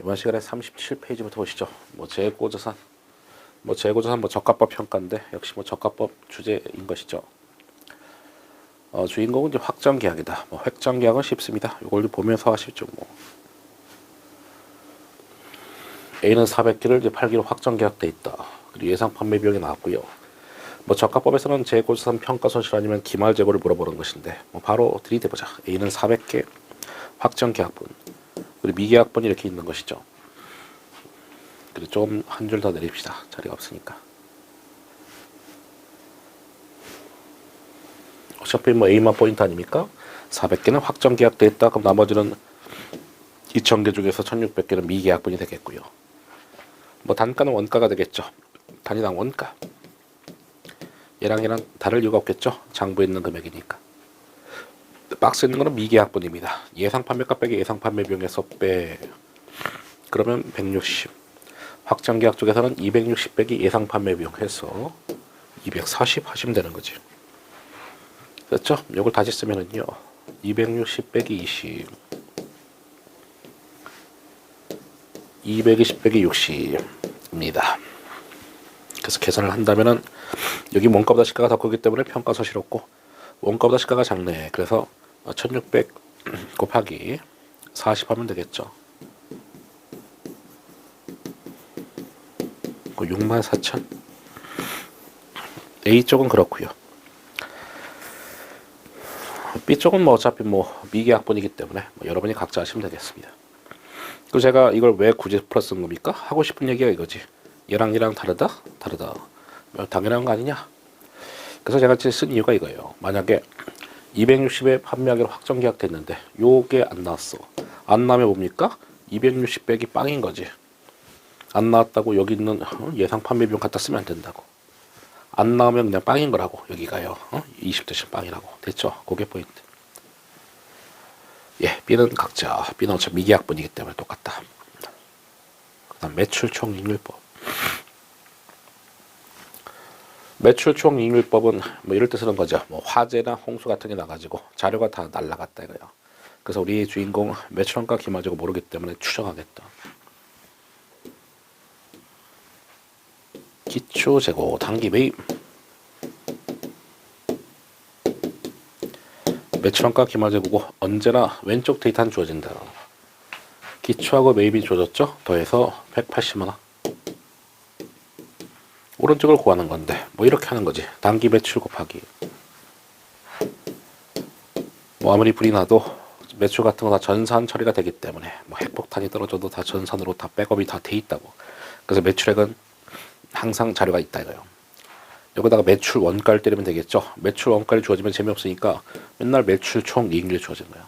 이번 시간에 37페이지부터 보시죠. 재고자산, 재고자산 저가법 평가인데 역시 저가법 주제인 것이죠. 주인공은 이제 확정계약이다. 획정계약은 쉽습니다. 이걸 보면서 하십시오. A는 400개를 이제 팔기로 확정계약돼 있다. 그리고 예상 판매 비용이 나왔고요. 저가법에서는 재고자산 평가 손실 아니면 기말 재고를 물어보는 것인데 바로 들이대보자. A는 400개, 확정계약분, 그리고 미계약분이 이렇게 있는 것이죠. 그리고 좀 한 줄 더 내립시다. 자리가 없으니까. 어차피 A만 포인트 아닙니까? 400개는 확정 계약돼 있다. 그럼 나머지는 2000개 중에서 1600개는 미계약분이 되겠고요. 단가는 원가가 되겠죠. 단위당 원가. 얘랑 다를 이유가 없겠죠. 장부에 있는 금액이니까. 박스에 있는 거는 미계약분입니다. 예상 판매가 빼기 예상 판매 비용에서 빼. 그러면 160. 확정 계약 쪽에서는 260 빼기 예상 판매 비용 해서 240 하시면 되는 거지. 그렇죠? 이걸 다시 쓰면은요. 260 빼기 20, 220 빼기 60입니다. 그래서 계산을 한다면은 여기 원가보다 시가가 더 크기 때문에 평가서실 없고 원가보다 시가가 작네. 그래서 1600 곱하기 40 하면 되겠죠. 64,000. A쪽은 그렇고요. B쪽은 어차피 미계약분이기 때문에 여러분이 각자 하시면 되겠습니다. 그리고 제가 이걸 왜 굳이 플러스 쓴 겁니까? 하고 싶은 얘기가 이거지. 얘랑 다르다? 당연한 거 아니냐? 그래서 제가 쓴 이유가 이거예요. 만약에 260에 판매하기로 확정 계약됐는데 요게 안 나왔어. 안 나오면 뭡니까? 260 빼기 빵인 거지. 안 나왔다고 여기 있는 예상 판매 비용 갖다 쓰면 안 된다고. 안 나오면 그냥 빵인 거라고. 여기가요. 20 대신 빵이라고. 됐죠? 그게 포인트. 예, B는 각자. B는 어차피 미계약분이기 때문에 똑같다. 그 다음 매출 총익률법. 매출 총익률법은 이럴 때 쓰는 거죠. 화재나 홍수 같은 게 나가지고 자료가 다 날라갔다 이거예요. 그래서 우리 주인공 매출원가 기말재고 모르기 때문에 추정하겠다. 기초재고 단기 매입. 매출원가 기말재고고 언제나 왼쪽 데이터는 주어진다. 기초하고 매입이 주어졌죠. 더해서 180만원. 오른쪽을 구하는 건데 이렇게 하는 거지. 단기 매출 곱하기 아무리 불이 나도 매출 같은 거 다 전산 처리가 되기 때문에 핵폭탄이 떨어져도 다 전산으로 다 백업이 다 돼 있다고. 그래서 매출액은 항상 자료가 있다 이거예요. 여기다가 매출 원가를 때리면 되겠죠. 매출 원가를 주어지면 재미없으니까 맨날 매출 총이익률이 주어진 거야.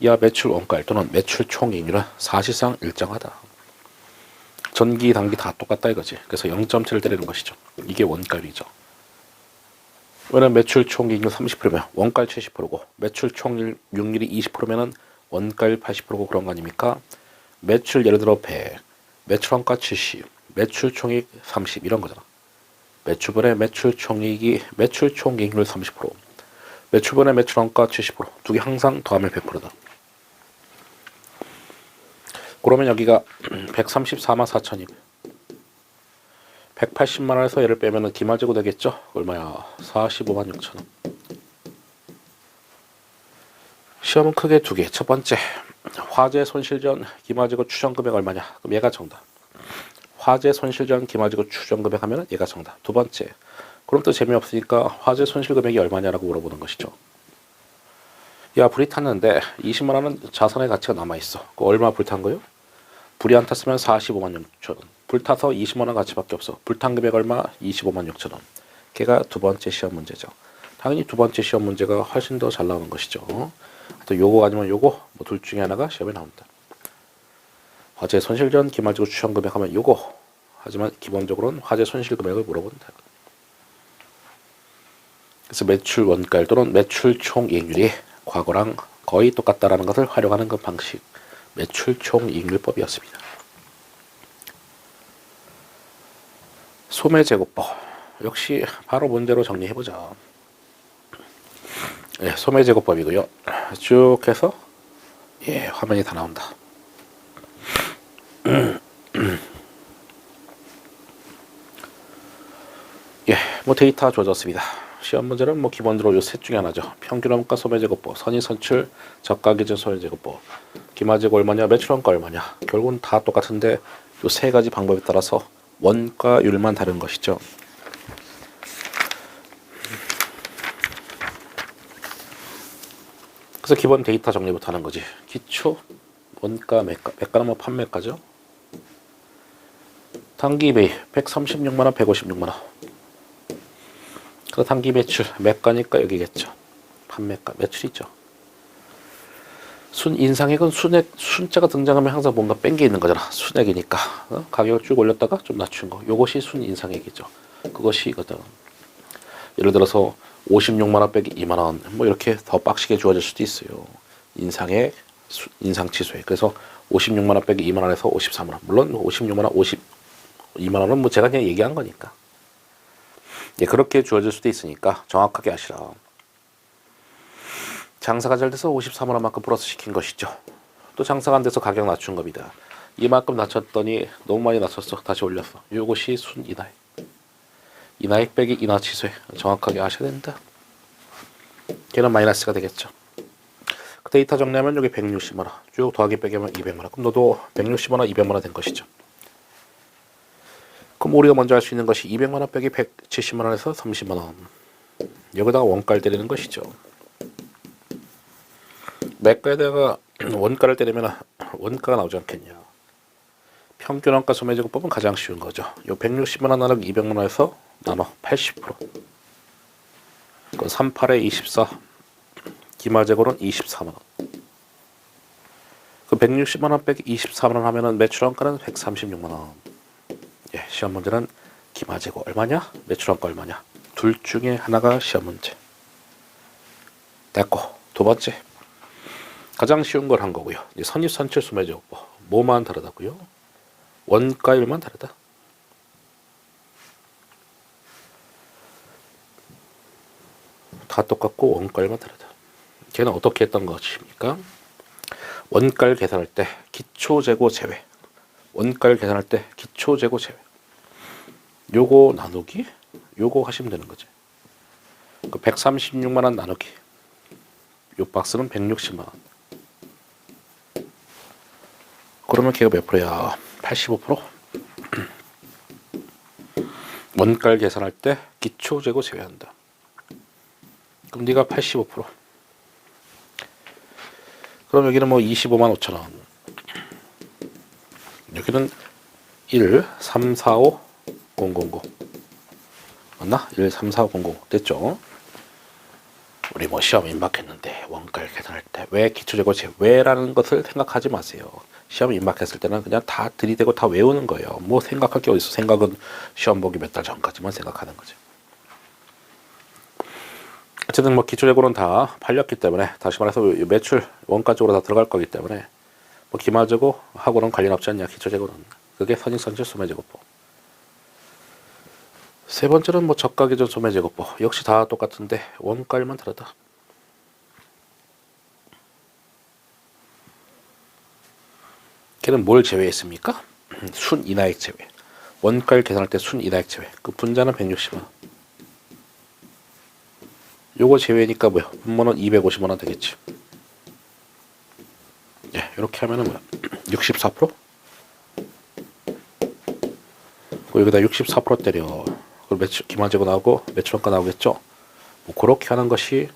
야 매출 원가 또는 매출 총이익률은 사실상 일정하다. 전기 단기 다 똑같다 이거지. 그래서 0.7을 때리는 것이죠. 이게 원가율이죠. 왜냐면 매출 총이익률 30%면 원가율 70%고 매출 총이익률이 20%면은 원가율 80%고 그런 거 아닙니까? 매출 예를 들어 100, 매출 원가 70, 매출 총이익 30 이런 거잖아. 매출분의 매출 총이익이 매출 총이익률 30%, 매출분의 매출 원가 70%. 두 개 항상 더하면 100%다. 그러면 여기가 134만 4천이면 180만 원에서 얘를 빼면은 기말재고 되겠죠? 얼마야? 45만 6천 원. 시험은 크게 두 개. 첫 번째, 화재 손실 전 기말재고 추정 금액 얼마냐? 그럼 얘가 정답. 화재 손실 전 기말재고 추정 금액 하면은 얘가 정답. 두 번째, 그럼 또 재미없으니까 화재 손실 금액이 얼마냐라고 물어보는 것이죠. 야, 불이 탔는데 20만 원은 자산의 가치가 남아있어. 그 얼마 불탄 거요? 불이 안 탔으면 45만 6천 원. 불타서 20만 원 가치밖에 없어. 불탄 금액 얼마? 25만 6천 원. 걔가 두 번째 시험 문제죠. 당연히 두 번째 시험 문제가 훨씬 더 잘 나오는 것이죠. 또 요거 아니면 요거 둘 중에 하나가 시험에 나온다. 화재 손실 전 기말재고 추정 금액 하면 요거. 하지만 기본적으로는 화재 손실 금액을 물어본다. 그래서 매출 원가율 또는 매출 총이익률이 과거랑 거의 똑같다라는 것을 활용하는 그 방식. 매출 총이익률법이었습니다. 소매제고법. 역시 바로 문제로 정리해보자. 예, 소매제고법이고요. 쭉 해서 화면이 다 나온다. 뭐 데이터 주어졌습니다. 시험 문제는 뭐 기본적으로 요 셋 중에 하나죠. 평균원가 소매제곱법, 선의선출, 저가기준 소매제곱법. 기마제곱 얼마냐, 매출원가 얼마냐. 결국은 다 똑같은데 요 세 가지 방법에 따라서 원가율만 다른 것이죠. 그래서 기본 데이터 정리부터 하는 거지. 기초, 원가, 매가. 매가는 뭐 판매가죠. 단기 매입 136만원, 156만원. 그 단기 매출, 매가니까 여기겠죠. 판매가, 매출이죠. 순인상액은 순액, 순자가 등장하면 항상 뭔가 뺀 게 있는 거잖아. 순액이니까. 가격을 쭉 올렸다가 좀 낮춘 거. 요것이 순인상액이죠. 그것이 이거든. 예를 들어서 56만원 빼기 2만원. 뭐 이렇게 더 빡시게 주어질 수도 있어요. 인상액, 인상 취소액. 그래서 56만원 빼기 2만원에서 54만원. 물론 56만원, 52만원은 뭐 제가 그냥 얘기한 거니까. 예, 그렇게 주어질 수도 있으니까 정확하게 하시라. 장사가 잘 돼서 54만원만큼 플러스 시킨 것이죠. 또 장사가 안 돼서 가격 낮춘 겁니다. 이만큼 낮췄더니 너무 많이 낮췄어. 다시 올렸어. 이것이 순인하액. 인하액 빼기 인하 취소액. 정확하게 아셔야 된다. 걔는 마이너스가 되겠죠. 그 데이터 정리하면 여기 160만원. 쭉 더하기 빼기 하면 200만원. 그럼 너도 160만원, 200만원 된 것이죠. 그럼 우리가 먼저 할 수 있는 것이 200만원 빼기 170만원에서 30만원. 여기다가 원가를 때리는 것이죠. 매가에다가 원가를 때리면 원가가 나오지 않겠냐. 평균원가 소매제곱법은 가장 쉬운 거죠. 요 160만원 나누기 200만원에서 나눠 80%. 그건 38에 24. 기마재고는 24만원. 그 160만원 빼기 24만원 하면은 매출원가는 136만원. 예, 시험 문제는 기마재고 얼마냐, 매출원가 얼마냐. 둘 중에 하나가 시험 문제. 됐고, 두 번째. 가장 쉬운 걸 한 거고요. 선입선출 소매제곱법. 뭐만 다르다고요? 원가율만 다르다. 다 똑같고 원가율만 다르다. 걔는 어떻게 했던 것입니까? 원가를 계산할 때 기초재고 제외. 원가를 계산할 때 기초재고 제외. 요거 나누기 요거 하시면 되는 거지. 그 136만원 나누기 요 박스는 160만원. 그러면 걔가 몇 프로야? 85%? 원가를 계산할 때 기초재고 제외한다. 그럼 네가 85%. 그럼 여기는 뭐 25만 5천원. 여기는 1, 3, 4, 5, 0, 0, 0. 맞나? 1, 3, 4, 5, 0, 0. 됐죠? 우리 뭐 시험 임박했는데 원가를 계산할 때 왜 기초재고 제외라는 것을 생각하지 마세요. 시험 임박했을 때는 그냥 다 들이대고 다 외우는 거예요. 뭐 생각할 게 어딨어. 생각은 시험 보기 몇 달 전까지만 생각하는 거죠. 어쨌든 뭐 기초재고는 다 팔렸기 때문에 다시 말해서 매출 원가 쪽으로 다 들어갈 거기 때문에 뭐 기마재고 하고는 관련 없지 않냐. 기초재고는 그게 선익선출 소매제곱법. 세 번째는 뭐 저가기준 소매제곱법. 역시 다 똑같은데 원가율만 다르다. 걔는 뭘 제외했습니까? 순인하액 제외. 원가를 계산할 때 순인하액 제외. 그 분자는 160만원. 요거 제외니까 뭐야? 분모는 250만원 되겠지. 예, 이렇게 하면은 뭐야? 64%? 여기다 64% 때려. 그리고 매출 기마재고 나오고 매출원가 나오겠죠. 뭐 그렇게 하는 것이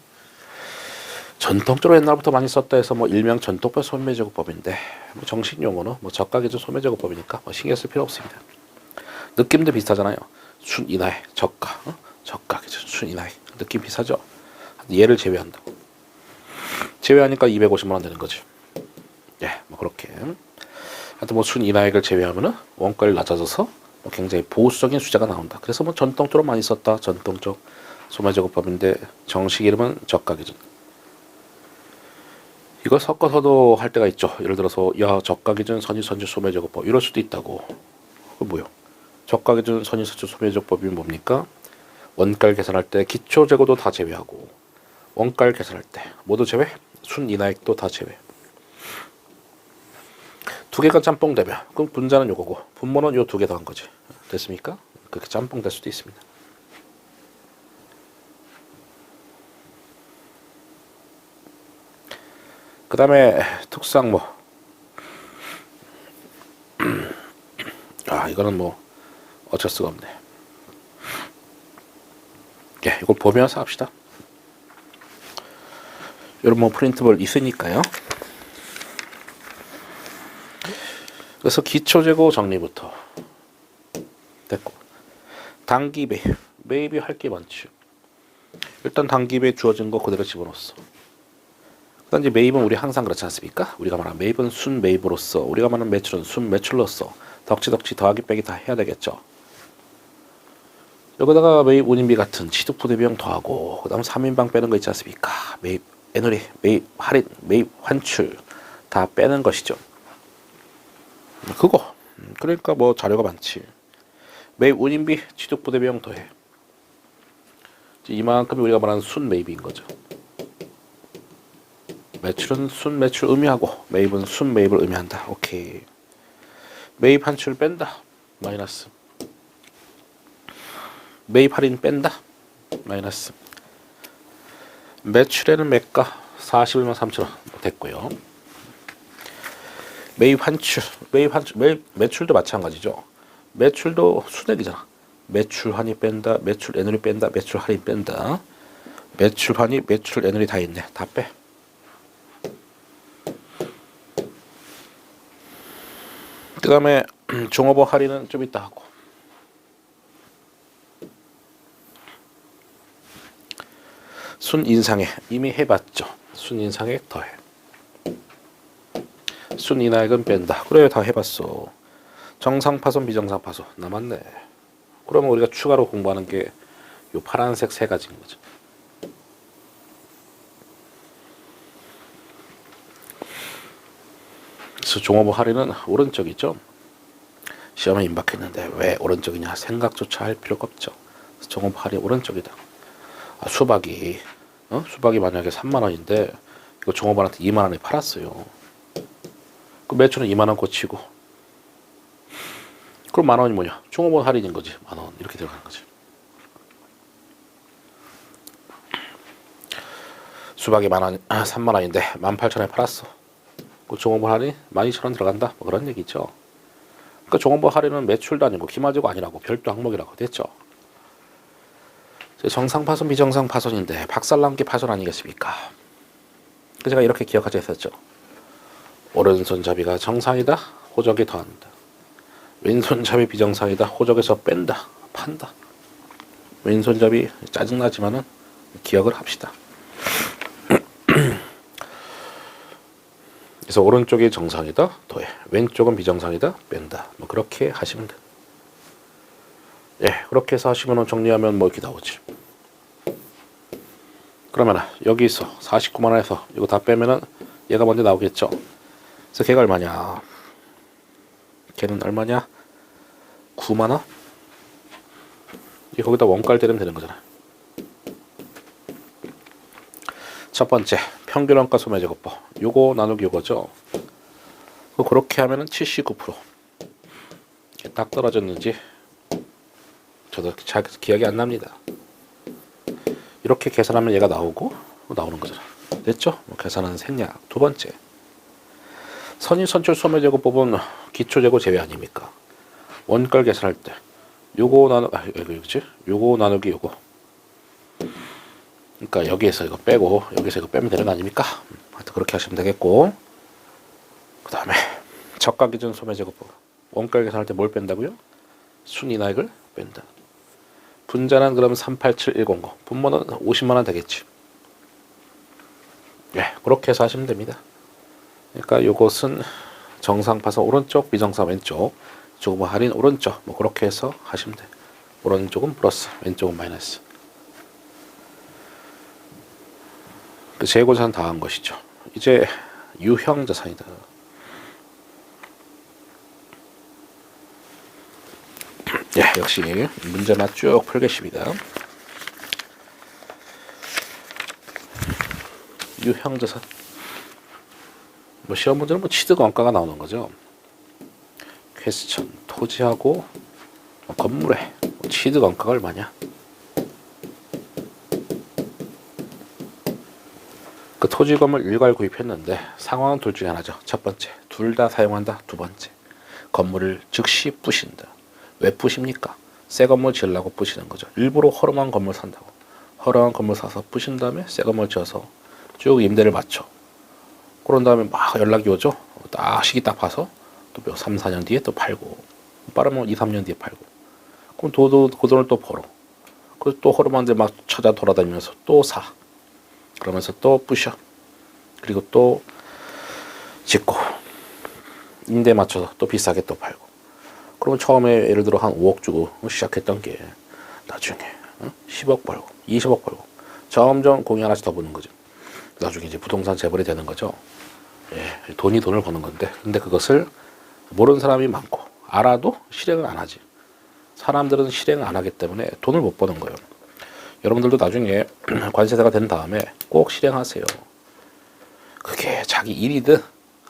전통적으로 옛날부터 많이 썼다 해서 뭐 일명 전통법 소매제곱법인데 뭐 정식 용어는 뭐 저가기준 소매제곱법이니까 뭐 신경 쓸 필요 없습니다. 느낌도 비슷하잖아요. 순인하액, 저가, 저가기준 순인하액 느낌 비슷하죠. 얘를 제외한다고. 제외하니까 250만원 되는 거지. 예, 뭐 그렇게. 하여튼 뭐 순인하액을 제외하면은 원가를 낮아져서 뭐 굉장히 보수적인 숫자가 나온다. 그래서 뭐 전통적으로 많이 썼다. 전통적 소매제곱법인데 정식 이름은 저가기준. 이거 섞어서도 할 때가 있죠. 예를 들어서 야 저가기준 선의선출 소매제곱법 이럴 수도 있다고. 그 뭐요? 저가기준 선의선출 소매제곱법이 뭡니까? 원가를 계산할 때 기초재고도 다 제외하고 원가를 계산할 때 모두 제외, 순인하액도 다 제외. 두 개가 짬뽕 되면 그럼 분자는 요거고 분모는 요 두 개 더한 거지. 됐습니까? 그렇게 짬뽕 될 수도 있습니다. 그 다음에 특수항목. 이거는 뭐 어쩔 수가 없네. 예, 이걸 보면서 합시다. 이런 뭐 프린트볼 있으니까요. 그래서 기초재고 정리부터 됐고, 단기 매입이 할 게 많지. 일단 단기에 주어진 거 그대로 집어넣었어. 그다음 이제 매입은 우리 항상 그렇지 않습니까? 우리가 말하는 매입은 순 매입으로서, 우리가 말하는 매출은 순 매출로서 덕지 더하기 빼기 다 해야 되겠죠. 여기다가 매입 운임비 같은 취득 부대 비용 더하고, 그다음 3인방 빼는 거 있지 않습니까? 매입 애누리, 매입 할인, 매입 환출 다 빼는 것이죠. 그거. 그러니까 뭐 자료가 많지. 매입 운임비, 취득 부대 비용 더해. 이만큼이 우리가 말하는 순 매입인 거죠. 매출은 순 매출 의미하고 매입은 순 매입을 의미한다. 오케이. 매입 환출 뺀다. 마이너스. 매입 할인 뺀다. 마이너스. 매출에는 매가 41만 3천 원 됐고요. 매입 환출, 매출도 마찬가지죠. 매출도 순액이잖아. 매출 환이 뺀다, 매출 애누리 뺀다, 매출 할인 뺀다. 매출 환이, 매출 애누리 다 있네. 다 빼. 그 다음에 종업원 할인은 좀 이따 하고. 순인상에 이미 해봤죠. 순인상에 더해. 순인하액은 뺀다. 그래, 다 해봤어. 정상파손 비정상파손 남았네. 그러면 우리가 추가로 공부하는 게 요 파란색 세 가지인 거죠. 그래서 종업원 할인은 오른쪽이죠. 시험에 임박했는데 왜 오른쪽이냐 생각조차 할 필요가 없죠. 종업원 할인 오른쪽이다. 수박이 만약에 3만 원인데 이거 종업원한테 2만 원에 팔았어요. 그 매출은 2만 원 고치고, 그럼 만 원이 뭐냐? 종업원 할인인 거지. 만 원 이렇게 들어가는 거지. 수박이 3만 원인데 18,000원에 팔았어. 그 종업원 할인 12,000원 들어간다. 뭐 그런 얘기죠. 그러니까 종업원 할인은 매출도 아니고 기마재고 아니라고 별도 항목이라고 됐죠. 정상파손 비정상파손인데 박살난 게 파손 아니겠습니까? 제가 이렇게 기억하자 했었죠. 오른손잡이가 정상이다. 호적에 더한다. 왼손잡이 비정상이다. 호적에서 뺀다. 판다. 왼손잡이 짜증나지만은 기억을 합시다. 그래서 오른쪽이 정상이다. 더해. 왼쪽은 비정상이다. 뺀다. 뭐 그렇게 하시면 돼. 예, 그렇게 해서 하시면 정리하면 뭐 이렇게 나오지. 그러면 여기서 49만 원에서 이거 다 빼면은 얘가 먼저 나오겠죠. 그래서 걔가 얼마냐? 걔는 얼마냐? 9만 원? 이 거기다 원가를 때리면 되는 거잖아. 첫 번째 평균 원가 소매제곱법. 요거 나누기 요거죠. 그렇게 하면은 79%. 딱 떨어졌는지 저도 잘 기억이 안 납니다. 이렇게 계산하면 얘가 나오고 나오는 거잖아. 됐죠? 뭐 계산은 생략. 두 번째 선입선출 소매제곱법은 기초재고 제외 아닙니까? 원가를 계산할 때 요거 요거 나누기 요거. 그러니까 여기에서 이거 빼고 여기서 이거 빼면 되는 거 아닙니까? 하여튼 그렇게 하시면 되겠고, 그 다음에 저가기준 소매제곱법 원가를 계산할 때 뭘 뺀다고요? 순이익을 뺀다. 분자는 그러면 387100, 분모는 50만 원 되겠지. 예, 그렇게 해서 하시면 됩니다. 그러니까 요것은 정상파손 오른쪽, 비정상 왼쪽, 조금 할인 오른쪽, 뭐 그렇게 해서 하시면 돼. 오른쪽은 플러스, 왼쪽은 마이너스. 그 재고자산 다 한 것이죠. 이제 유형 자산이다. 예, 역시 문제만 쭉 풀겠습니다. 유형 자산. 뭐 시험 문제는 뭐 취득 원가가 나오는 거죠. 퀘스천 토지하고 뭐 건물에 뭐 취득 원가가 얼마냐? 그 토지 건물 일괄 구입했는데 상황은 둘 중에 하나죠. 첫 번째, 둘 다 사용한다. 두 번째, 건물을 즉시 부신다. 왜 부십니까? 새 건물 지으려고 부시는 거죠. 일부러 허름한 건물 산다고. 허름한 건물 사서 부신 다음에 새 건물 지어서 쭉 임대를 맞춰. 그런 다음에 막 연락이 오죠. 딱 시기 딱 봐서 또 3, 4년 뒤에 또 팔고, 빠르면 2, 3년 뒤에 팔고. 그럼 그 돈을 또 벌어. 그래서 또 허름한 데 막 찾아 돌아다니면서 또 사. 그러면서 또 부셔. 그리고 또 짓고 임대 맞춰서 또 비싸게 또 팔고. 그러면 처음에 예를 들어 한 5억 주고 시작했던 게 나중에 10억 벌고 20억 벌고 점점 공이 하나씩 더 버는 거죠. 나중에 이제 부동산 재벌이 되는 거죠. 예, 돈이 돈을 버는 건데, 근데 그것을 모르는 사람이 많고 알아도 실행을 안 하지. 사람들은 실행을 안 하기 때문에 돈을 못 버는 거예요. 여러분들도 나중에 관세자가 된 다음에 꼭 실행하세요. 그게 자기 일이든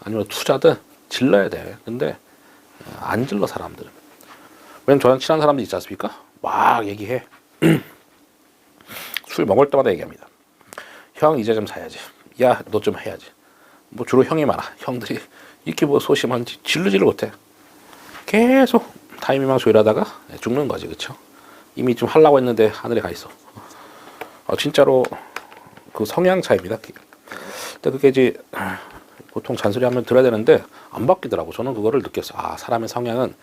아니면 투자든 질러야 돼. 근데 안 질러 사람들은. 왜냐면 저랑 친한 사람들 있지 않습니까? 막 얘기해. 술 먹을 때마다 얘기합니다. 형 이제 좀 사야지. 야 너 좀 해야지. 뭐 주로 형이 많아. 형들이 이렇게 뭐 소심한지 질르지를 못해. 계속 타이밍만 조율하다가 죽는 거지, 그렇죠? 이미 좀 하려고 했는데 하늘에 가 있어. 진짜로 그 성향 차이입니다. 근데 그게 이제 보통 잔소리하면 들어야 되는데 안 바뀌더라고. 저는 그거를 느꼈어. 아, 사람의 성향은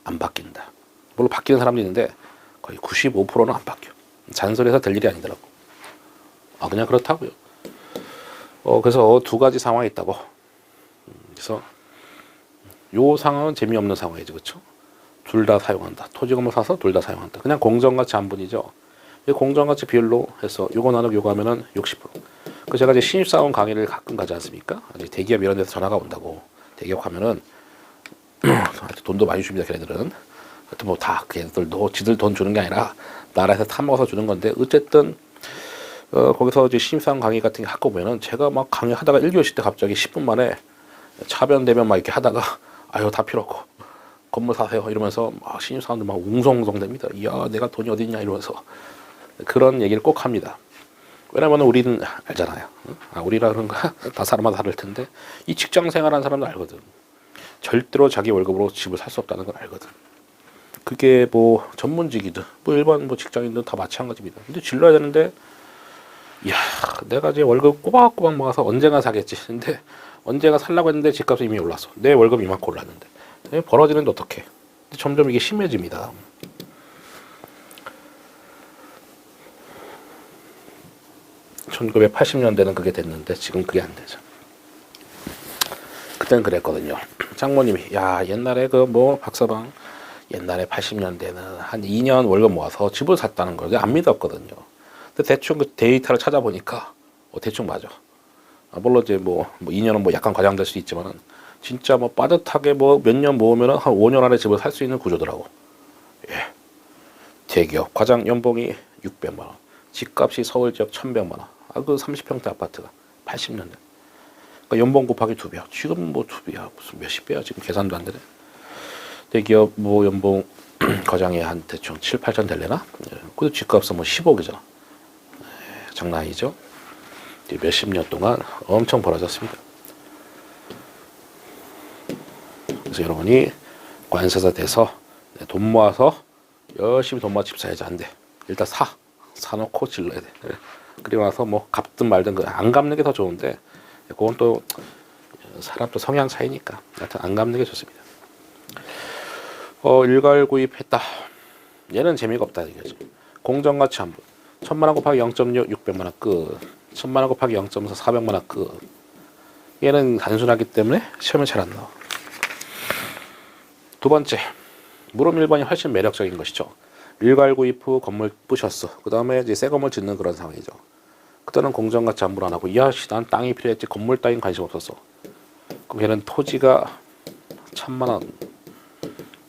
안 바뀐다. 물론 바뀌는 사람도 있는데 거의 95%는 안 바뀌어. 잔소리해서 될 일이 아니더라고. 그냥 그렇다고요. 그래서 두 가지 상황이 있다고. 그래서 요 상황은 재미없는 상황이죠, 그렇죠? 둘 다 사용한다. 토지 건물 사서 둘 다 사용한다. 그냥 공정가치 안분이죠. 공정가치 비율로 해서 요거 나누고 요거 하면은 60%. 그 제가 이제 신입사원 강의를 가끔 가지 않습니까? 이제 대기업 이런 데서 전화가 온다고. 대기업 가면은 돈도 많이 줍니다, 걔네들은. 하여튼 뭐 다 걔네들도 지들 돈 주는 게 아니라 나라에서 타먹어서 주는 건데, 어쨌든 거기서 이제 신입사원 강의 같은 게 하고 보면은 제가 막 강의하다가 1교시 때 갑자기 10분 만에 차변 대변 막 이렇게 하다가 아유 다 필요 없고 건물 사세요 이러면서 막 신입사원들 막 웅성웅성 됩니다. 이야 내가 돈이 어디 있냐 이러면서 그런 얘기를 꼭 합니다. 왜냐면 우리는 알잖아요. 우리라 그런가 다 사람마다 다를 텐데 이 직장 생활하는 사람도 알거든. 절대로 자기 월급으로 집을 살 수 없다는 걸 알거든. 그게 뭐 전문직이든 뭐 일반 뭐 직장인든 다 마찬가지입니다. 근데 질러야 되는데 야 내가 이제 월급 꼬박꼬박 모아서 언젠가 사겠지. 근데 언젠가 살라고 했는데 집값이 이미 올랐어. 내 월급 이만큼 올랐는데 벌어지는데 어떡해. 점점 이게 심해집니다. (1980년대는) 그게 됐는데 지금 그게 안 되죠. 그때는 그랬거든요. 장모님이 야 옛날에 그 뭐 박서방 옛날에 80년대는 한 2년 월급 모아서 집을 샀다는 걸 안 믿었거든요. 근데 대충 그 데이터를 찾아보니까 대충 맞아. 물론 이제 뭐 2년은 뭐 약간 과장될 수 있지만은 진짜 뭐 빠듯하게 뭐 몇 년 모으면은 한 5년 안에 집을 살 수 있는 구조더라고. 예. 대기업 과장 연봉이 600만 원, 집값이 서울 지역 1,100만 원. 그 30평대 아파트가 80년대. 그러니까 연봉 곱하기 2배. 지금 뭐 2배야 무슨 몇십 배야 지금 계산도 안 되네. 대기업 뭐 연봉 과장이 한 대충 7, 8천 될래나? 그 집값은 뭐 10억이잖아. 장난 아니죠? 몇십 년 동안 엄청 벌어졌습니다. 그래서 여러분이 관세사 돼서 돈 모아서 열심히 돈 모아 집 사야지. 안 돼. 일단 사놓고 질러야 돼. 그리고 나서 뭐 갚든 말든 안 갚는 게 더 좋은데 그건 또 사람 또 성향 차이니까 하여튼 안 갚는 게 좋습니다. 일괄 구입했다. 얘는 재미가 없다 이거지. 공정가치 한분 1,000만 원 곱하기 0.6 600만 원 끝. 1,000만 원 곱하기 0.4 400만 원 끝. 얘는 단순하기 때문에 시험에 잘 안 나와. 두 번째, 무릎 1번이 훨씬 매력적인 것이죠. 일괄 구입 후 건물 부셨어. 그 다음에 이제 새 건물 짓는 그런 상황이죠. 그때는 공정가치 안분 안 하고 야씨 난 땅이 필요했지 건물 따윈 관심 없었어. 그럼 걔는 토지가 1,000만 원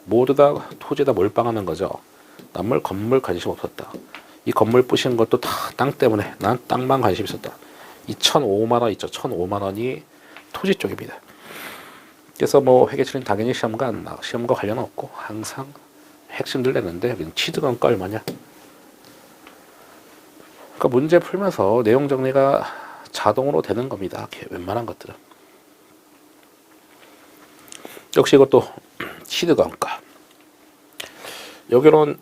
모두 다 토지에다 몰빵하는 거죠. 남물 건물 관심 없었다. 이 건물 부시는 것도 다 땅 때문에 난 땅만 관심 있었다. 이 1,005만 원 있죠. 1,005만 원이 토지 쪽입니다. 그래서 뭐 회계처리는 당연히 시험과 관련 없고 항상 핵심들 내는데 여기는 취득은 거 얼마냐. 그러니까 문제 풀면서 내용 정리가 자동으로 되는 겁니다. 웬만한 것들은. 역시 이것도 취득 원가. 여기는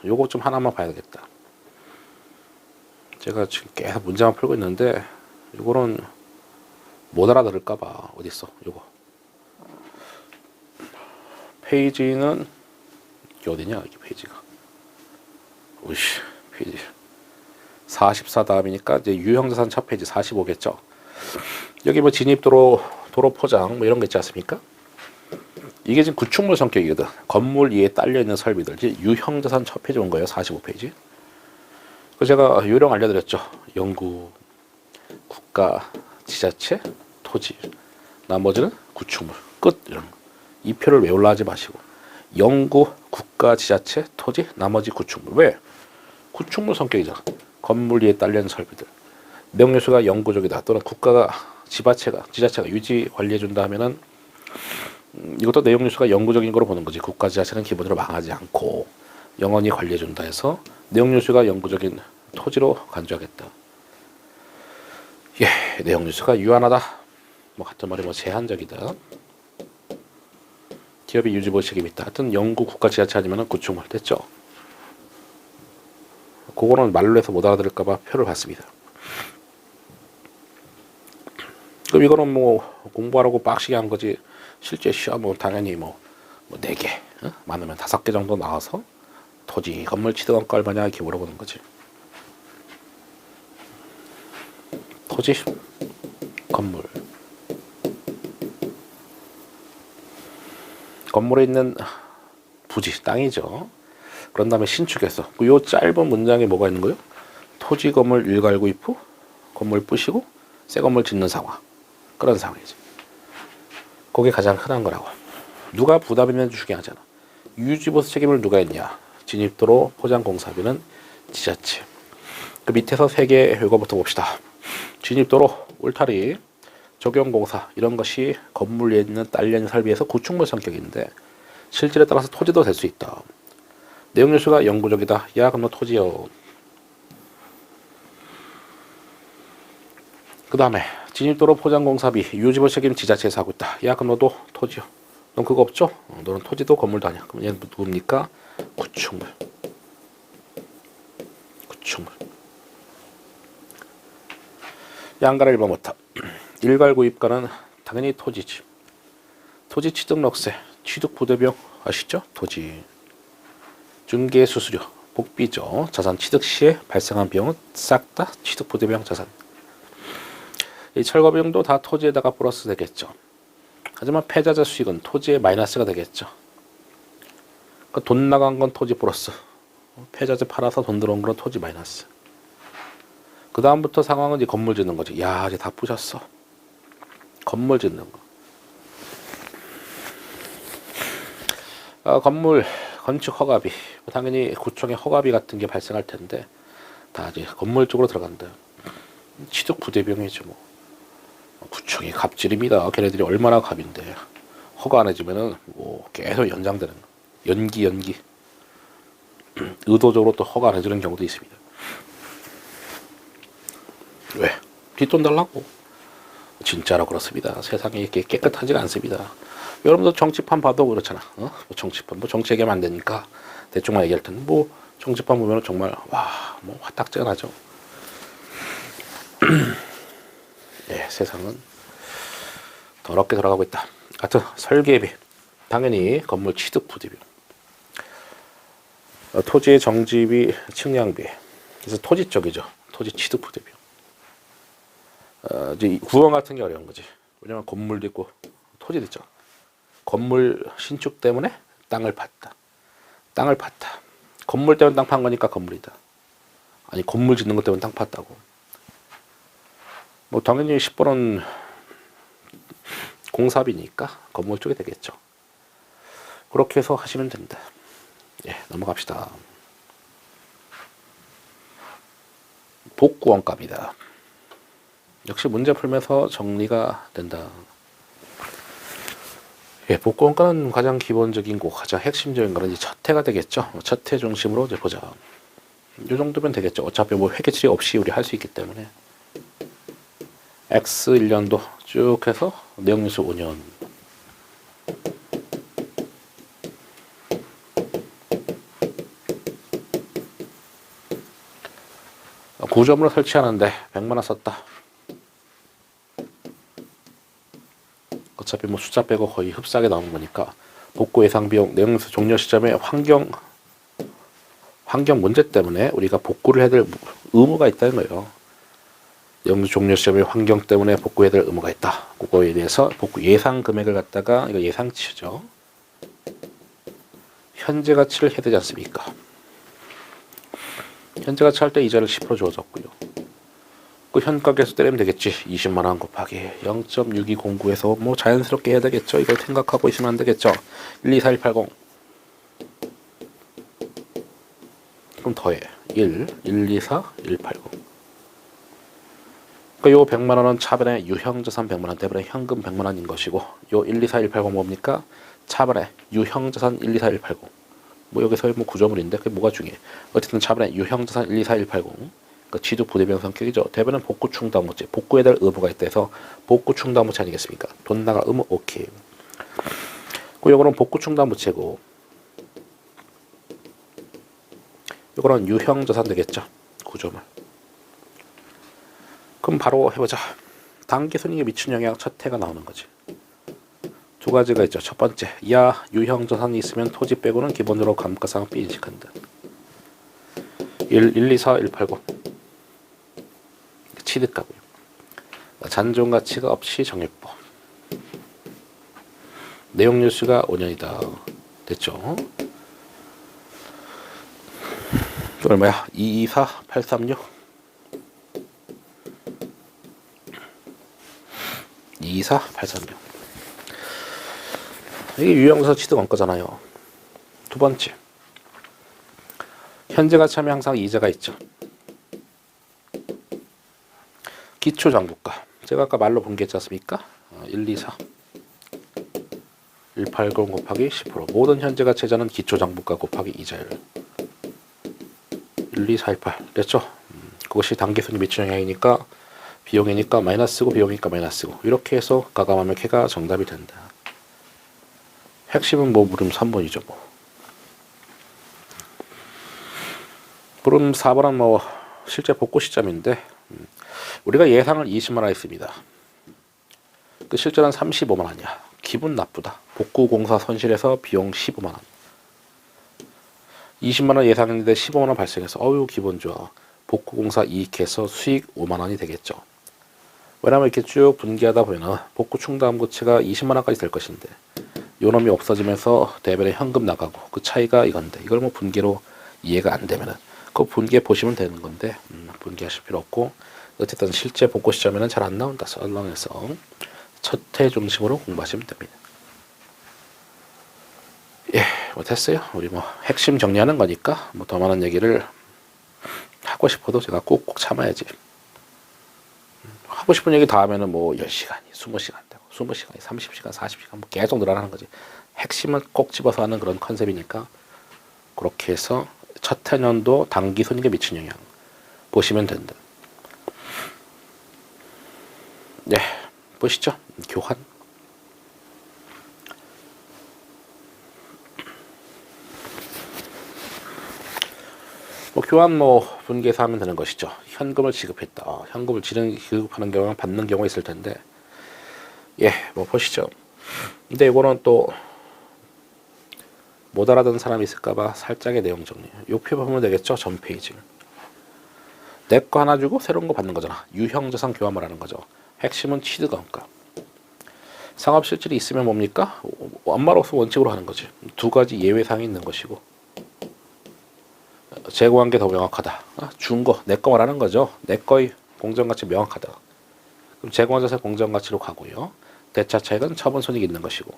요거 좀 하나만 봐야 되겠다. 제가 지금 계속 문제만 풀고 있는데 요거는 못 알아들을까봐. 어딨어 요거. 페이지는 이게 어디냐 이게 페이지가. 오이씨 페이지 44 다음이니까 이제 유형자산 첫 페이지 45겠죠. 여기 뭐 진입도로 도로 포장 뭐 이런 거 있지 않습니까? 이게 지금 구축물 성격이거든. 건물 위에 딸려 있는 설비들. 유형자산 첫 페이지 온 거예요. 45페이지. 그 제가 요령 알려드렸죠. 영구, 국가, 지자체, 토지. 나머지는 구축물. 끝. 이런 거. 이 표를 외우려 하지 마시고. 영구, 국가, 지자체, 토지, 나머지 구축물. 왜? 구축물 성격이잖아. 건물 위에 딸려 있는 설비들. 내용요소가 영구적이다. 또는 국가가 지자체가 유지 관리해준다 하면은 이것도 내용 요소가 영구적인 거로 보는 거지. 국가 지자체는 기본으로 망하지 않고 영원히 관리해준다 해서 내용 요소가 영구적인 토지로 간주하겠다. 예, 내용 요소가 유한하다. 뭐 같은 말이 뭐 제한적이다. 기업이 유지보호 책임이 있다. 하여튼 영구 국가 지자체 아니면 구축물 됐죠. 그거는 말로 해서 못 알아들을까봐 표를 봤습니다. 그럼 이거는 뭐 공부하라고 빡시게 한 거지. 실제 시험은 당연히 뭐 4개, 많으면 5개 정도 나와서 토지, 건물 취득원가 얼마냐 이렇게 물어보는 거지. 토지, 건물. 건물에 있는 부지, 땅이죠. 그런 다음에 신축해서 요 짧은 문장에 뭐가 있는 거예요? 토지, 건물 일괄구입 후 건물 부시고 새 건물 짓는 상황. 그런 상황이지. 그게 가장 흔한 거라고. 누가 부담 있는 중요하잖아. 유지보수 책임을 누가 했냐? 진입도로 포장공사비는 지자체. 그 밑에서 3개 이거부터 봅시다. 진입도로, 울타리, 적용공사 이런 것이 건물 위에 있는 딸려있는 설비에서 구축물 성격인데 실질에 따라서 토지도 될 수 있다. 내용 요소가 영구적이다. 야 그럼 너 토지요. 그 다음에 진입도로 포장공사비 유지보수 책임 지자체에서 하고 있다. 야 그럼 너도 토지요. 넌 그거 없죠? 너는 토지도 건물도 아니야. 그럼 얘는 누굽니까? 구축물. 구축물. 양가를 1번 못함. 일괄구입가는 당연히 토지지. 토지 취득록세, 취득부대비용 아시죠? 토지. 중개수수료, 복비죠. 자산 취득 시에 발생한 비용은 싹 다 취득부대비용 자산. 이 철거 비용도 다 토지에다가 플러스 되겠죠. 하지만 패자재 수익은 토지에 마이너스가 되겠죠. 그러니까 돈 나간 건 토지 플러스. 패자재 팔아서 돈 들어온 건 토지 마이너스. 그 다음부터 상황은 이제 건물 짓는 거지. 야 이제 다 부셨어. 건물 짓는 거. 건물 건축 허가비. 당연히 구청의 허가비 같은 게 발생할 텐데 다 이제 건물 쪽으로 들어간다. 취득 부대비용이죠 뭐. 구청이 갑질입니다. 걔네들이 얼마나 갑인데 허가 안 해주면은 뭐 계속 연장되는 거. 연기 의도적으로 또 허가 안 해주는 경우도 있습니다. 왜? 뒷돈 달라고. 진짜로 그렇습니다. 세상이 이렇게 깨끗하지가 않습니다. 여러분도 정치판 봐도 그렇잖아. 뭐 정치판 뭐 정치 얘기하면 안 되니까 대충만 얘기할 텐데 뭐 정치판 보면 정말 와 뭐 화딱지근하죠. 예, 세상은 더럽게 돌아가고 있다. 하여튼 설계비 당연히 건물 취득 부대비, 토지의 정지비, 측량비. 그래서 토지 쪽이죠. 토지 취득 부대비. 이제 구원 같은 게 어려운 거지. 왜냐면 건물도 있고 토지도 있죠. 건물 신축 때문에 땅을 팠다. 땅을 팠다. 건물 때문에 땅 판 거니까 건물이다. 아니 건물 짓는 것 때문에 땅 팠다고. 뭐 당연히 10번은 공사비니까 건물 쪽이 되겠죠. 그렇게 해서 하시면 된다. 예, 넘어갑시다. 복구원가입니다. 역시 문제 풀면서 정리가 된다. 예, 복구원가는 가장 기본적인 거, 가장 핵심적인 거는 이제 첫 해가 되겠죠. 첫 해 중심으로 이제 보자. 이 정도면 되겠죠. 어차피 뭐 회계처리 없이 우리 할 수 있기 때문에. X 1년도 쭉 해서 내용연수 5년. 구점으로 설치하는데 100만 원 썼다. 어차피 뭐 숫자 빼고 거의 흡사하게 나오는 거니까 복구 예상 비용 내용연수 종료 시점에 환경 문제 때문에 우리가 복구를 해야 될 의무가 있다는 거예요. 내용연수 종료 시점에 환경 때문에 복구해야 될 의무가 있다. 그거에 대해서 복구 예상 금액을 갖다가 이거 예상치죠. 현재 가치를 해야 되지 않습니까? 현재 가치 할 때 이자를 10% 주어졌고요. 그 현가계에서 때리면 되겠지. 20만 원 곱하기 0.6209에서 뭐 자연스럽게 해야 되겠죠. 이걸 생각하고 있으면 안 되겠죠. 124180. 그럼 더해. 124180. 그러니까 요 100만 원은 차변에 유형자산 100만 원 때문에 현금 100만 원인 것이고 요 124180 뭡니까? 차변에 유형자산 124180. 뭐 여기서 뭐 구조물인데 그게 뭐가 중요해? 어쨌든 차변에 유형자산 124180. 그 취득 부대변 성격이죠. 대변은 복구 충당부채, 복구해야 될 의무가 있다 해서 복구 충당부채 아니겠습니까? 돈 나갈 의무 오케이. 그 요거는 복구 충당부채고 요거는 유형자산 되겠죠. 구조물. 그럼 바로 해보자. 단기손익에 미친 영향 첫 해가 나오는 거지. 두 가지가 있죠. 첫 번째, 이하 유형자산이 있으면 토지 빼고는 기본적으로 감가상 삐인식한다. 124180 취득가고요. 잔존가치가 없이 정액법. 내용연수가 5년이다. 됐죠? 얼마야? 224836 22836 이게 유형자산 취득 원가잖아요. 두 번째, 현재 가치하면 항상 이자가 있죠. 기초장부가 제가 아까 말로 분개했지 않습니까? 124 180 곱하기 10% 모든 현재 가치자는 기초장부가 곱하기 이자율 12418 됐죠? 그것이 단기순위 미치는 영향이니까 비용이니까 마이너스고 비용이니까 마이너스고 이렇게 해서 가감하면 K가 정답이 된다. 핵심은 뭐 물음 3번이죠. 뭐 물음 4번은 뭐 실제 복구 시점인데 우리가 예상을 20만 원 했습니다. 그 실제는 35만 원이야. 기분 나쁘다. 복구 공사 손실해서 비용 15만 원. 20만 원 예상했는데 15만 원 발생해서 어유 기분 좋아. 복구 공사 이익해서 수익 5만 원이 되겠죠. 왜냐면 이렇게 쭉 분기하다 보면 복구 충당부채가 20만 원까지 될 것인데 요 놈이 없어지면서 대변에 현금 나가고 그 차이가 이건데 이걸 뭐 분기로 이해가 안 되면은 그 분기해 보시면 되는 건데 분기하실 필요 없고 어쨌든 실제 복구 시점에는 잘 안 나온다. 썰렁해서 첫 해 중심으로 공부하시면 됩니다. 예, 뭐 됐어요. 우리 뭐 핵심 정리하는 거니까 뭐 더 많은 얘기를 하고 싶어도 제가 꾹꾹 참아야지. 하고 싶은 얘기 다 하면은 뭐 10시간이, 20시간 되고 20시간이, 30시간, 40시간 뭐 계속 늘어나는 거지. 핵심은 꼭 집어서 하는 그런 컨셉이니까 그렇게 해서 첫 해년도 단기 손익에 미친 영향 보시면 된다. 네, 보시죠. 교환. 뭐 교환 뭐 분기해서 하면 되는 것이죠. 현금을 지급했다. 현금을 지급하는 경우랑 받는 경우가 있을 텐데, 예, 뭐 보시죠. 근데 이거는 또 못 알아듣는 사람이 있을까봐 살짝의 내용 정리. 요 표 보면 되겠죠. 전 페이지. 내 거 하나 주고 새로운 거 받는 거잖아. 유형자산 교환을 하는 거죠. 핵심은 취득원가. 상업실질이 있으면 뭡니까? 원마로서 원칙으로 하는 거지. 두 가지 예외사항이 있는 것이고 제공한 게 더 명확하다. 준 거, 내 거 말하는 거죠. 내 거의 공정가치 명확하다. 그럼 제공한 자세 공정가치로 가고요. 대차 차익은 처분 손익이 있는 것이고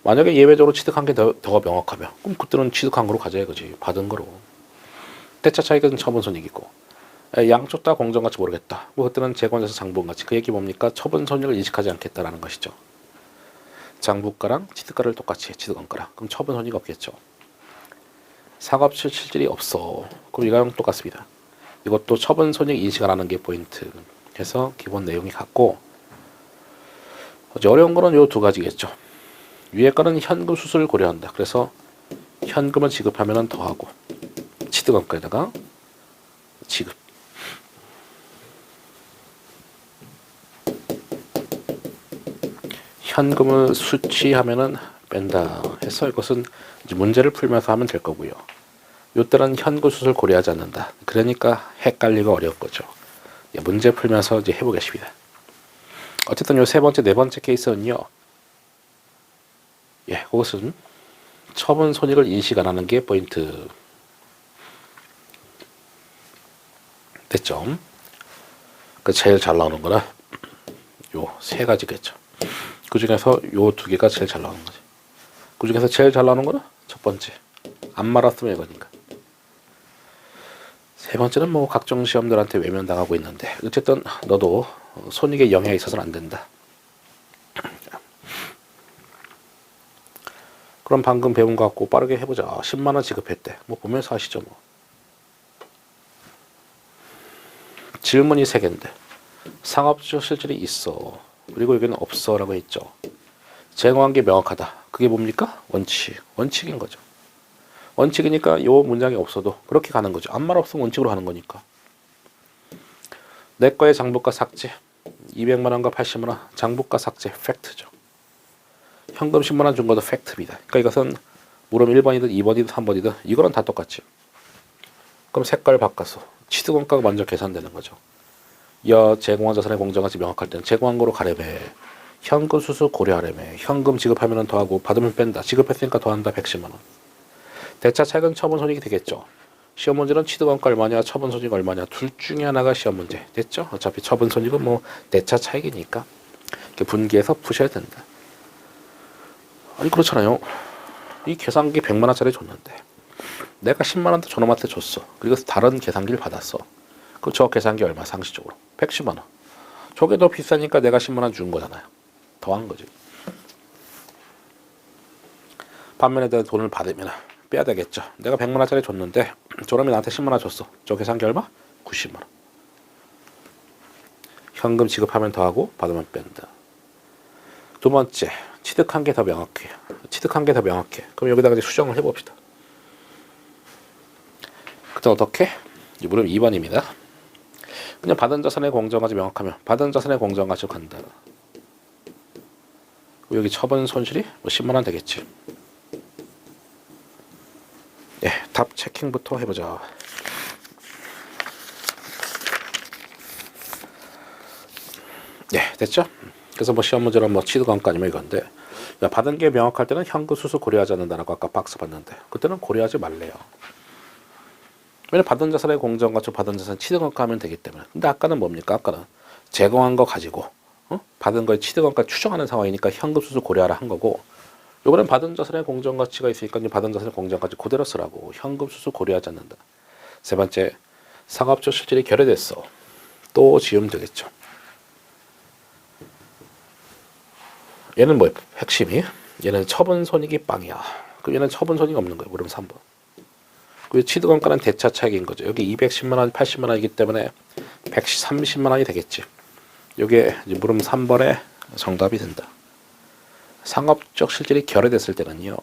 만약에 예외적으로 취득한 게 더 명확하면 그럼 그때는 취득한 거로 가져야 그지. 받은 거로. 대차 차익은 처분 손익이고 양쪽 다 공정가치 모르겠다. 뭐 그때는 제공자서 장부가치. 그 얘기 뭡니까? 처분 손익을 인식하지 않겠다라는 것이죠. 장부가랑 취득가를 똑같이 해. 취득원가랑. 그럼 처분 손익이 없겠죠. 상업실 실질이 없어. 그럼 이거랑 똑같습니다. 이것도 처분 손익 인식 안 하는 게 포인트. 해서 기본 내용이 같고, 이제 어려운 거는 요 두 가지겠죠. 위에 거는 현금 수수를 고려한다. 그래서 현금을 지급하면 더하고 취득원가에다가 지급. 현금을 수취하면은 뺀다 해서 이것은 이제 문제를 풀면서 하면 될 거고요. 요때는 현금 수수를 고려하지 않는다. 그러니까 헷갈리고 어려운 거죠. 예, 문제 풀면서 이제 해보겠습니다. 어쨌든 요 세 번째, 네 번째 케이스는요. 예, 그것은 처분 손익을 인식 안 하는 게 포인트. 됐죠? 그 제일 잘 나오는 거는 요 세 가지겠죠. 그 중에서 요 두 개가 제일 잘 나오는 거지. 그 중에서 제일 잘 나오는 거는 첫 번째. 안 말았으면 이거니까. 세 번째는 뭐 각종 시험들한테 외면당하고 있는데 어쨌든 너도 손익에 영향이 있어서는 안 된다. 그럼 방금 배운 거 갖고 빠르게 해보자. 10만 원 지급했대. 뭐 보면서 하시죠 뭐. 질문이 세 개인데 상업적 실질이 있어. 그리고 여기는 없어 라고 했죠. 제공한 게 명확하다. 그게 뭡니까? 원칙. 원칙인 거죠. 원칙이니까 요 문장이 없어도 그렇게 가는 거죠. 아무 말 없으면 원칙으로 하는 거니까. 내 거의 장부가 삭제. 200만 원과 80만 원 장부가 삭제. 팩트죠. 현금 10만 원 준 것도 팩트입니다. 그러니까 이것은 물음 1번이든 2번이든 3번이든 이거는 다 똑같지. 그럼 색깔 바꿔서 취득원가가 먼저 계산되는 거죠. 제공한 자산의 공정가치 명확할 때는 제공한 거로 가려매. 현금 수수 고려하려매. 현금 지급하면 더하고 받으면 뺀다. 지급했으니까 더한다. 110만 원. 대차 차익은 처분 손익이 되겠죠. 시험 문제는 취득원가 얼마냐, 처분 손익 얼마냐 둘 중에 하나가 시험 문제. 됐죠? 어차피 처분 손익은 뭐 대차 차익이니까 이렇게 분기해서 푸셔야 된다. 아니 그렇잖아요. 이 계산기 100만 원짜리 줬는데 내가 10만 원도 저놈한테 줬어. 그리고 다른 계산기를 받았어. 그럼 저 계산기 얼마 상시적으로? 110만 원. 저게 더 비싸니까 내가 10만 원 준 거잖아요. 더한 거지. 반면에 내가 돈을 받으면 빼야 되겠죠. 내가 100만 원짜리 줬는데 저놈이 나한테 10만 원 줬어. 저 계산기 얼마? 90만 원. 현금 지급하면 더하고 받으면 뺀다. 두 번째, 취득한 게 더 명확해. 취득한 게 더 명확해. 그럼 여기다가 이제 수정을 해봅시다. 그때 어떻게? 물음 2번입니다. 그냥 받은 자산의 공정가치 명확하면 받은 자산의 공정가치로 간다. 여기 처분 손실이 뭐 10만 원 되겠지. 예, 답 체킹부터 해보자. 예, 됐죠? 그래서 뭐 시험 문제는 뭐 취득원가 아니면 이건데, 야, 받은 게 명확할 때는 현금 수수 고려하지 않는다라고 아까 박스 봤는데 그때는 고려하지 말래요. 왜냐면 받은 자산의 공정가치 받은 자산 취득원가 하면 되기 때문에. 근데 아까는 뭡니까? 아까는 제공한 거 가지고 받은 거에 취득원가 추정하는 상황이니까 현금 수수 고려하라 한 거고, 요번엔 받은 자산의 공정가치가 있으니까 받은 자산의 공정가치 그대로 쓰라고. 현금 수수 고려하지 않는다. 세 번째, 상업적 실질이 결여됐어. 또 지으면 되겠죠. 얘는 뭐예요? 핵심이 얘는 처분 손익이 빵이야. 그럼 얘는 처분 손익이 없는 거예요. 물음 3번. 그 취득원가는 대차 차익인 거죠. 여기 210만 원, 80만 원이기 때문에 130만 원이 되겠지. 이게 물음 3번의 정답이 된다. 상업적 실질이 결여됐을 때는요.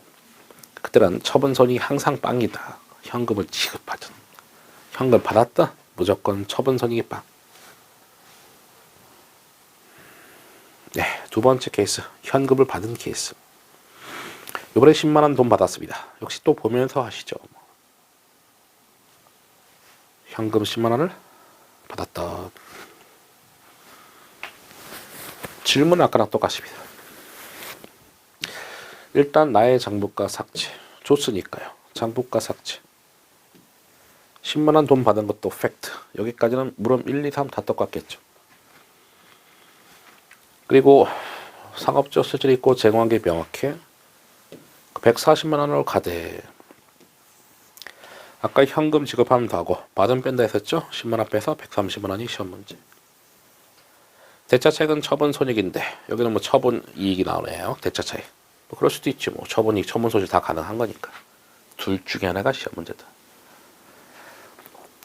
그때는 처분 손익이 항상 빵이다. 현금을 지급하든 현금을 받았다. 무조건 처분 손익이 빵. 네, 두 번째 케이스, 현금을 받은 케이스. 이번에 10만 원 돈 받았습니다. 역시 또 보면서 하시죠. 현금 10만 원을 받았다. 질문은 아까랑 똑같습니다. 일단 나의 장부가 삭제. 줬으니까요. 장부가 삭제. 10만 원 돈 받은 것도 팩트. 여기까지는 물음 1, 2, 3 다 똑같겠죠. 그리고 상업적 실질이 있고 제공한 게 명확해. 140만 원으로 가되. 아까 현금 지급하면 더하고 받으면 뺀다 했었죠. 10만 원 빼서 130만 원이 시험 문제. 대차 차익은 처분 손익인데 여기는 뭐 처분 이익이 나오네요. 대차 차익. 뭐 그럴 수도 있지 뭐. 처분 이익, 처분 손실 다 가능한 거니까. 둘 중에 하나가 시험 문제다.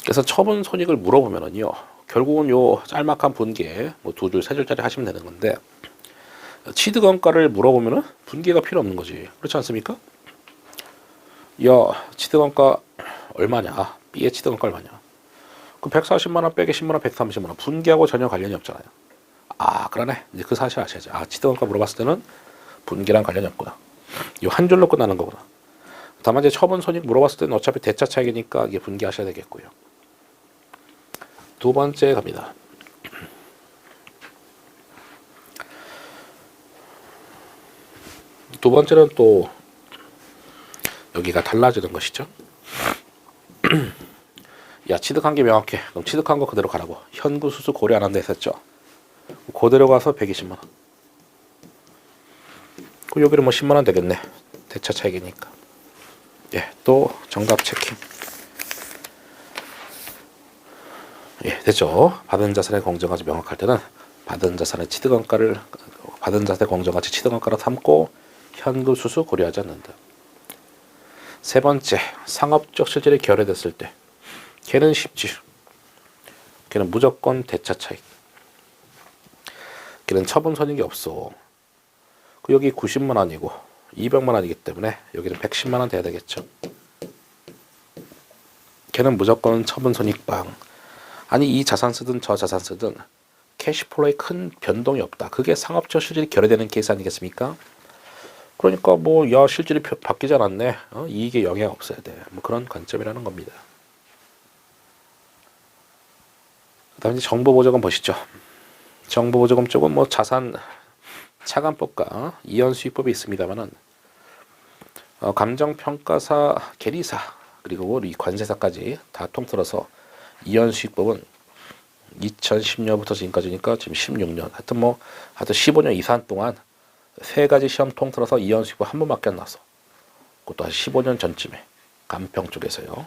그래서 처분 손익을 물어보면은요. 결국은 요 짤막한 분계 뭐 두 줄, 세 줄짜리 하시면 되는 건데 취득원가를 물어보면은 분계가 필요 없는 거지. 그렇지 않습니까? 야, 취득원가 얼마냐? B의 취득원가 얼마냐? 그 140만 원 빼기 10만 원, 130만 원. 분계하고 전혀 관련이 없잖아요. 아, 그러네. 이제 그 사실 아셔야죠. 아, 취득원가 물어봤을 때는 분계랑 관련이 없구나. 이 한 줄로 끝나는 거구나. 다만 이제 처분 손익 물어봤을 때는 어차피 대차 차익이니까 이게 분계하셔야 되겠고요. 두 번째 갑니다. 두 번째는 또 여기가 달라지는 것이죠. 야, 취득한 게 명확해. 그럼 취득한 거 그대로 가라고. 현금 수수 고려 안 한다 했었죠. 그대로 가서 120만 원. 그 여기는 뭐 10만 원 되겠네. 대차 차익이니까. 예, 또 정답 체킹. 예, 됐죠. 받은 자산의 공정가치 명확할 때는 받은 자산의 취득원가를 받은 자산의 공정가치 취득원가로 삼고 현금 수수 고려하지 않는다. 세 번째, 상업적 실질이 결여됐을 때 걔는 쉽지. 걔는 무조건 대차 차익. 걔는 처분 손익이 없어. 그 여기 90만 원이고 200만 원이기 때문에 여기는 110만 원 돼야 되겠죠. 걔는 무조건 처분 손익방. 아니 이 자산 쓰든 저 자산 쓰든 캐시플로에 큰 변동이 없다. 그게 상업적 실질이 결여되는 케이스 아니겠습니까? 그러니까 뭐 야 실질이 바뀌지 않았네. 이익에 영향 없어야 돼. 뭐 그런 관점이라는 겁니다. 그다음에 정보보조금 보시죠. 정보보조금 쪽은 뭐 자산 차감법과 이연수익법이 있습니다만은 감정평가사, 계리사 그리고 이 관세사까지 다 통틀어서 이연수익법은 2010년부터 지금까지니까 지금 16년 하여튼 15년 이상 동안 세 가지 시험 통틀어서 이연수익법 한 번밖에 안 나왔어. 그것도 한 15년 전쯤에 감평 쪽에서요.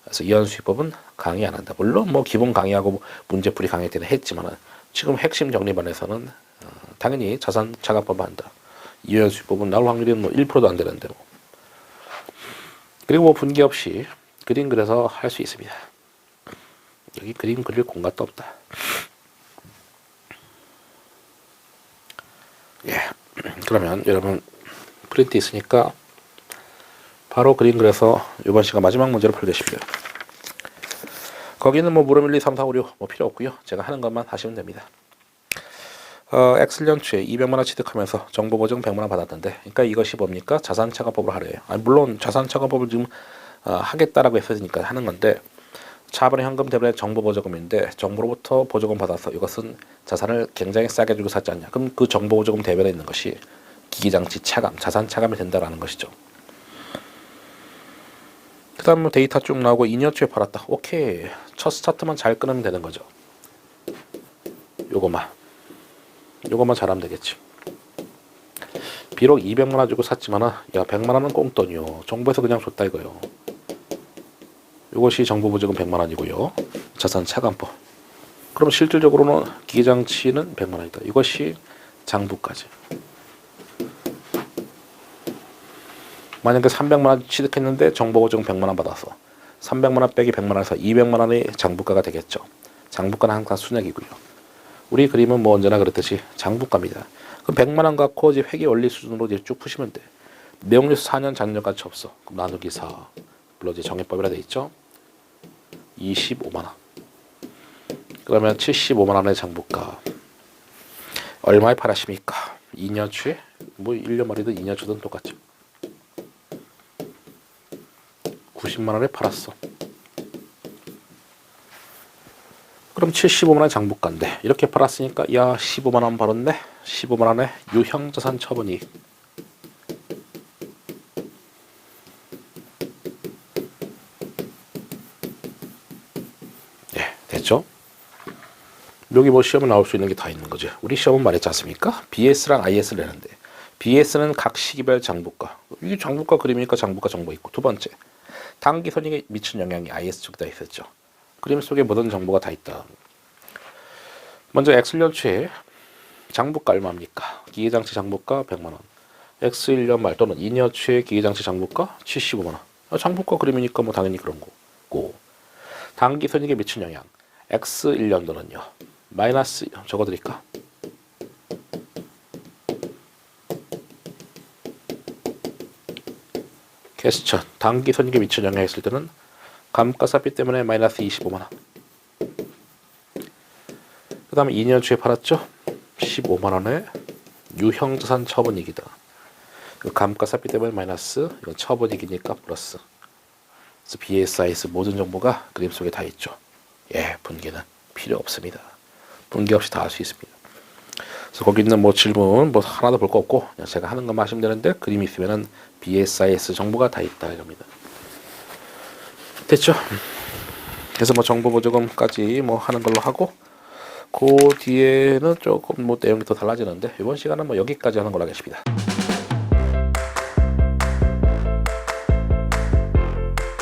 그래서 이연수익법은 강의 안 한다. 물론 뭐 기본 강의하고 문제풀이 강의 때는 했지만은 지금 핵심 정리반에서는 당연히 자산 차감법 한다. 이연수익법은 나올 확률이 뭐 1%도 안 되는데 뭐. 그리고 뭐 분기 없이 그림 그려서 할 수 있습니다. 여기 그림 그릴 공간도 없다. 예. 그러면 여러분 프린트 있으니까 바로 그림 그려서 이번 시간 마지막 문제로 풀되십시오. 거기는 뭐 물음 1, 2, 3, 4, 5, 6 뭐 필요 없고요. 제가 하는 것만 하시면 됩니다. X년 초에 200만 원 취득하면서 정보보증 100만 원 받았는데, 그러니까 이것이 뭡니까? 자산차감법을 하래요. 아니 물론 자산차감법을 지금 하겠다라고 했으니까 하는 건데, 차분의 현금 대신에 정보보조금인데 정부로부터 보조금 받아서 이것은 자산을 굉장히 싸게 주고 샀지 않냐. 그럼 그 정보보조금 대변에 있는 것이 기기장치 차감, 자산 차감이 된다라는 것이죠. 그 다음 데이터 쭉 나오고 2년 초에 팔았다. 오케이. 첫 스타트만 잘 끊으면 되는 거죠. 요것만 잘하면 되겠지. 비록 200만 원 주고 샀지만 야 100만 원은 꽁돈이요. 정부에서 그냥 줬다 이거요. 이것이 정보보조금 100만 원이고요. 자산 차감법. 그럼 실질적으로는 기기장치는 100만 원이다. 이것이 장부까지. 만약에 300만 원 취득했는데 정보보조금 100만 원 받아서 300만 원 빼기 100만 원에서 200만 원의 장부가가 되겠죠. 장부가는 항상 순액이고요. 우리 그림은 뭐 언제나 그렇듯이 장부가입니다. 그럼 100만 원 갖고 이제 회계 원리 수준으로 이제 쭉 푸시면 돼. 내용료수 4년 잔여가치 없어. 그럼 나누기 4. 물론 이제 정액법이라 돼 있죠. 25만 원. 그러면 75만 원의 장부가 얼마에 팔았습니까? 2년 초에 뭐 1년 말이든 2년 초든 똑같죠. 90만 원에 팔았어. 그럼 75만 원 장부가인데 이렇게 팔았으니까 야 15만 원 벌었네. 15만 원의 유형자산 처분이익. 네, 됐죠? 여기 뭐 시험에 나올 수 있는 게 다 있는 거죠. 우리 시험은 말했지 않습니까? BS랑 IS를 내는데 BS는 각 시기별 장부가. 이게 장부가 그림이니까 장부가 정보 있고, 두 번째 단기 손익에 미친 영향이 IS 쪽에 다 있었죠. 그림 속에 모든 정보가 다 있다. 먼저 X년 초에 장부가 얼마입니까? 기계장치 장부가 100만 원. X1년 말 또는 2년 초에 기계장치 장부가 75만 원. 장부가 그림이니까 뭐 당연히 그런 거고. 단기 손익에 미친 영향. X 1년도는요. 마이너스 적어드릴까? 퀘스천. 단기 손익에 미친 영향이 있을 때는 감가상각비 때문에 마이너스 25만원. 그 다음에 2년 초에 팔았죠? 15만원에 유형자산 처분이익이다. 감가상각비 때문에 마이너스, 이건 처분이익이니까 플러스. 그래서 BSIS 모든 정보가 그림 속에 다 있죠. 예, 분기는 필요 없습니다. 분기 없이 다 할 수 있습니다. 그래서 거기 있는 뭐 질문 뭐 하나도 볼 거 없고 그냥 제가 하는 것만 하시면 되는데 그림이 있으면은 BSIS 정보가 다 있다 이겁니다. 됐죠? 그래서 뭐 정보 보조금까지 뭐 하는 걸로 하고 그 뒤에는 조금 뭐 내용이 더 달라지는데 이번 시간은 뭐 여기까지 하는 걸로 하겠습니다.